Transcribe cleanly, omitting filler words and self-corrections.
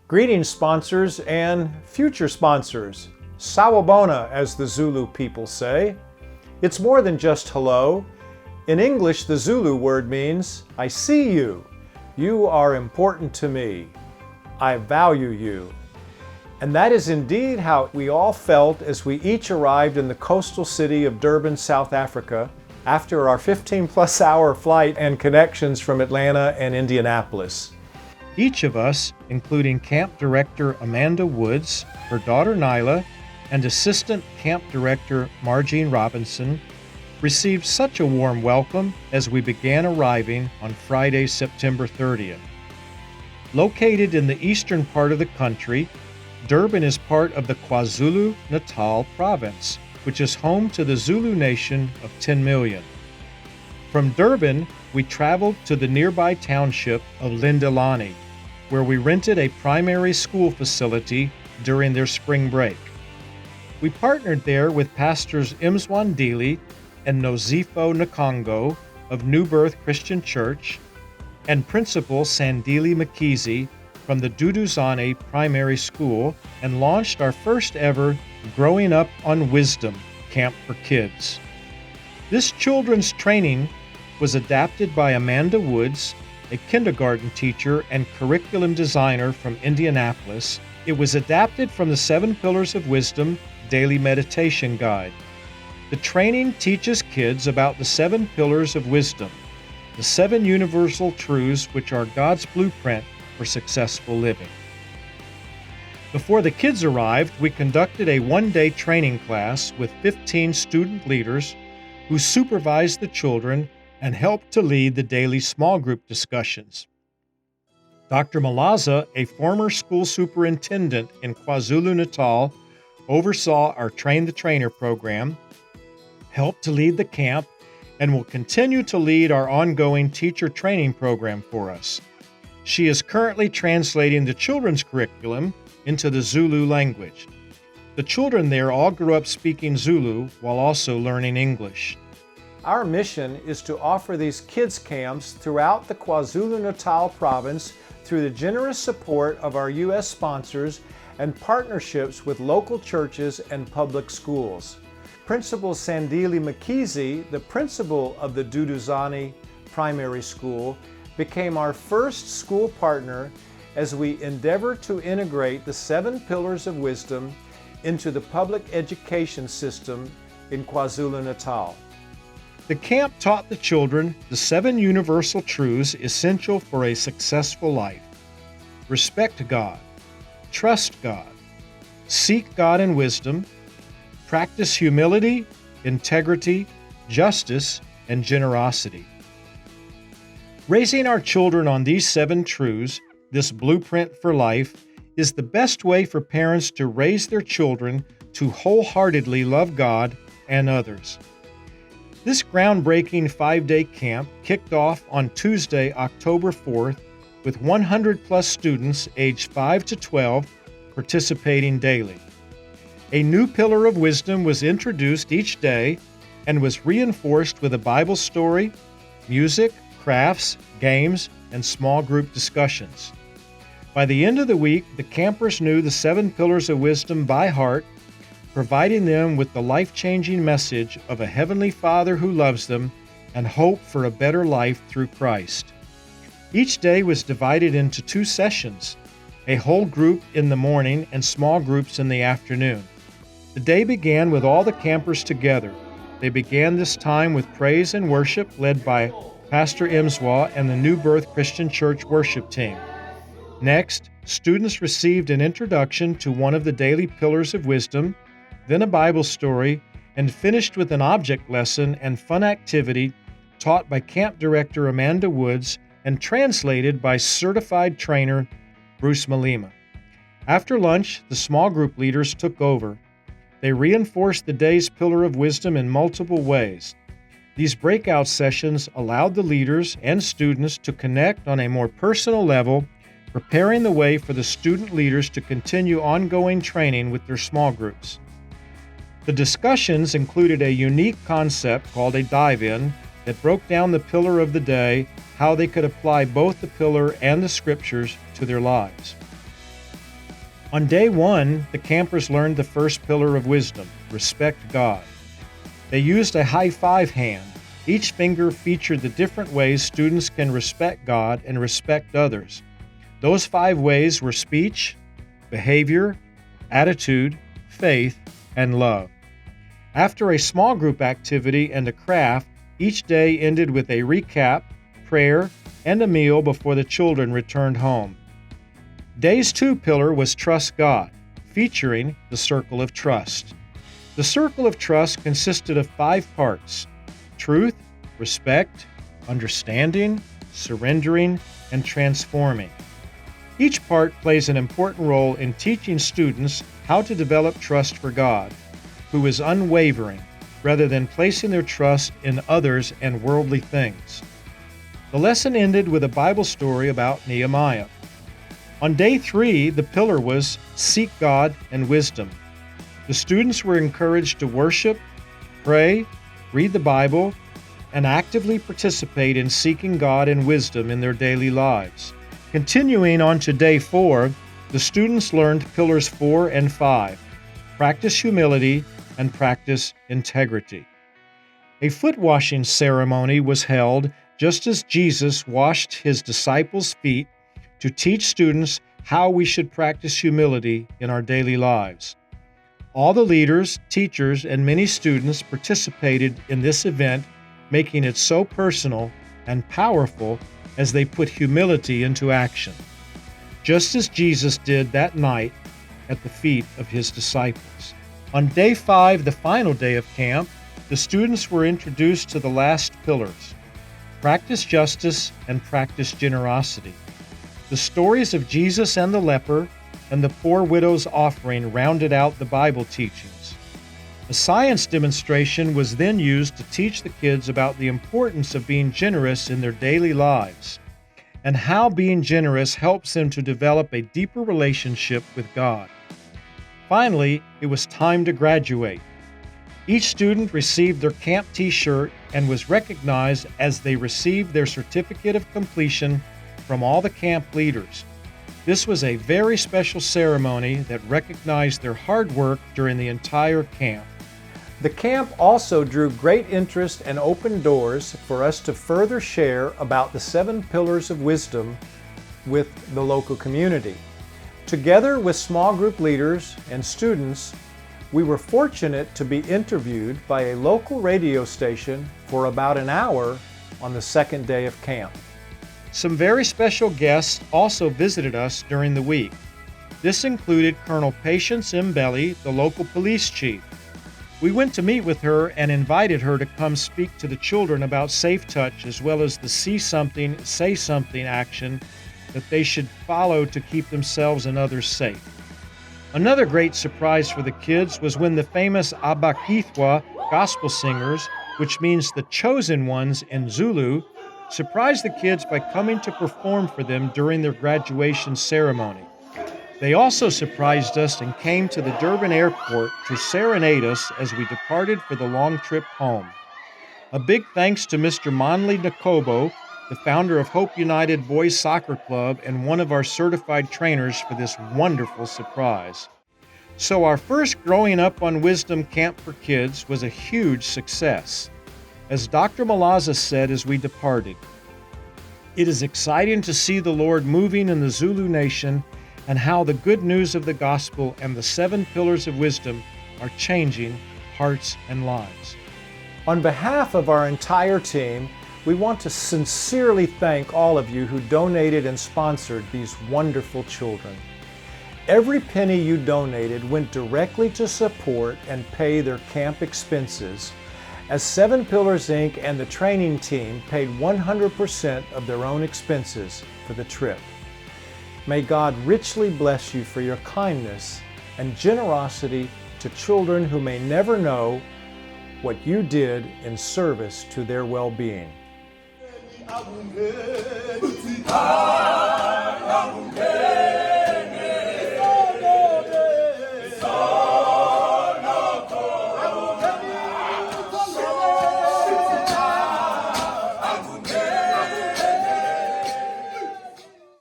Greetings, sponsors and future sponsors. Sawubona, as the Zulu people say. It's more than just hello. In English, the Zulu word means, I see you. You are important to me. I value you. And that is indeed how we all felt as we each arrived in the coastal city of Durban, South Africa, after our 15-plus hour flight and connections from Atlanta and Indianapolis. Each of us, including Camp Director Amanda Woods, her daughter Nyla, and Assistant Camp Director Margene Robinson, received such a warm welcome as we began arriving on Friday, September 30th. Located in the eastern part of the country, Durban is part of the KwaZulu-Natal province, which is home to the Zulu nation of 10 million. From Durban, we traveled to the nearby township of Lindelani, where we rented a primary school facility during their spring break. We partnered there with Pastors Mzwandile and Nozifo Nkongo of New Birth Christian Church and Principal Sandile Mkhize from the Duduzane Primary School and launched our first ever Growing Up on Wisdom camp for kids. This children's training was adapted by Amanda Woods, a kindergarten teacher and curriculum designer from Indianapolis. It was adapted from the 7 Pillars of Wisdom Daily Meditation Guide. The training teaches kids about the 7 Pillars of Wisdom, the 7 universal truths which are God's blueprint for successful living. Before the kids arrived, we conducted a one-day training class with 15 student leaders who supervised the children and helped to lead the daily small group discussions. Dr. Malaza, a former school superintendent in KwaZulu-Natal, oversaw our Train the Trainer program, helped to lead the camp, and will continue to lead our ongoing teacher training program for us. She is currently translating the children's curriculum into the Zulu language. The children there all grew up speaking Zulu while also learning English. Our mission is to offer these kids camps throughout the KwaZulu-Natal province through the generous support of our U.S. sponsors and partnerships with local churches and public schools. Principal Sandile Mkhize, the principal of the Duduzane Primary School, became our first school partner as we endeavor to integrate the 7 Pillars of Wisdom into the public education system in KwaZulu-Natal. The camp taught the children the 7 universal truths essential for a successful life. Respect God, trust God, seek God in wisdom, practice humility, integrity, justice, and generosity. Raising our children on these 7 truths, this blueprint for life, is the best way for parents to raise their children to wholeheartedly love God and others. This groundbreaking 5-day camp kicked off on Tuesday, October 4th, with 100-plus students aged 5 to 12 participating daily. A new pillar of wisdom was introduced each day and was reinforced with a Bible story, music, crafts, games, and small group discussions. By the end of the week, the campers knew the 7 Pillars of Wisdom by heart, providing them with the life-changing message of a Heavenly Father who loves them and hope for a better life through Christ. Each day was divided into 2 sessions, a whole group in the morning and small groups in the afternoon. The day began with all the campers together. They began this time with praise and worship led by Pastor Mzwa and the New Birth Christian Church worship team. Next, students received an introduction to one of the daily pillars of wisdom, then a Bible story, and finished with an object lesson and fun activity taught by Camp Director Amanda Woods and translated by certified trainer Bruce Malema. After lunch, the small group leaders took over. They reinforced the day's pillar of wisdom in multiple ways. These breakout sessions allowed the leaders and students to connect on a more personal level, preparing the way for the student leaders to continue ongoing training with their small groups. The discussions included a unique concept called a dive-in that broke down the pillar of the day, how they could apply both the pillar and the scriptures to their lives. On day 1, the campers learned the first pillar of wisdom, respect God. They used a high five hand. Each finger featured the different ways students can respect God and respect others. Those 5 ways were speech, behavior, attitude, faith, and love. After a small group activity and a craft, each day ended with a recap, prayer, and a meal before the children returned home. Day's 2 pillar was Trust God, featuring the Circle of Trust. The Circle of Trust consisted of 5 parts: truth, respect, understanding, surrendering, and transforming. Each part plays an important role in teaching students how to develop trust for God, who is unwavering, rather than placing their trust in others and worldly things. The lesson ended with a Bible story about Nehemiah. On day 3, the pillar was Seek God and Wisdom. The students were encouraged to worship, pray, read the Bible, and actively participate in seeking God and wisdom in their daily lives. Continuing on to day 4, the students learned pillars 4 and 5, practice humility and practice integrity. A foot washing ceremony was held just as Jesus washed his disciples' feet to teach students how we should practice humility in our daily lives. All the leaders, teachers, and many students participated in this event, making it so personal and powerful as they put humility into action, just as Jesus did that night at the feet of his disciples. On day 5, the final day of camp, the students were introduced to the last pillars: practice justice and practice generosity. The stories of Jesus and the leper and the poor widow's offering rounded out the Bible teachings. A science demonstration was then used to teach the kids about the importance of being generous in their daily lives and how being generous helps them to develop a deeper relationship with God. Finally, it was time to graduate. Each student received their camp t-shirt and was recognized as they received their certificate of completion from all the camp leaders. This was a very special ceremony that recognized their hard work during the entire camp. The camp also drew great interest and opened doors for us to further share about the 7 pillars of wisdom with the local community. Together with small group leaders and students, we were fortunate to be interviewed by a local radio station for about an hour on the 2nd day of camp. Some very special guests also visited us during the week. This included Colonel Patience Mbelli, the local police chief. We went to meet with her and invited her to come speak to the children about Safe Touch, as well as the See Something, Say Something action that they should follow to keep themselves and others safe. Another great surprise for the kids was when the famous Abakithwa gospel singers, which means the chosen ones in Zulu, surprised the kids by coming to perform for them during their graduation ceremony. They also surprised us and came to the Durban airport to serenade us as we departed for the long trip home. A big thanks to Mr. Monley Nakobo, the founder of Hope United Boys Soccer Club and one of our certified trainers, for this wonderful surprise. So our first Growing Up on Wisdom Camp for Kids was a huge success. As Dr. Malaza said as we departed, it is exciting to see the Lord moving in the Zulu nation and how the good news of the gospel and the 7 pillars of wisdom are changing hearts and lives. On behalf of our entire team, we want to sincerely thank all of you who donated and sponsored these wonderful children. Every penny you donated went directly to support and pay their camp expenses, as 7 Pillars Inc. and the training team paid 100% of their own expenses for the trip. May God richly bless you for your kindness and generosity to children who may never know what you did in service to their well-being.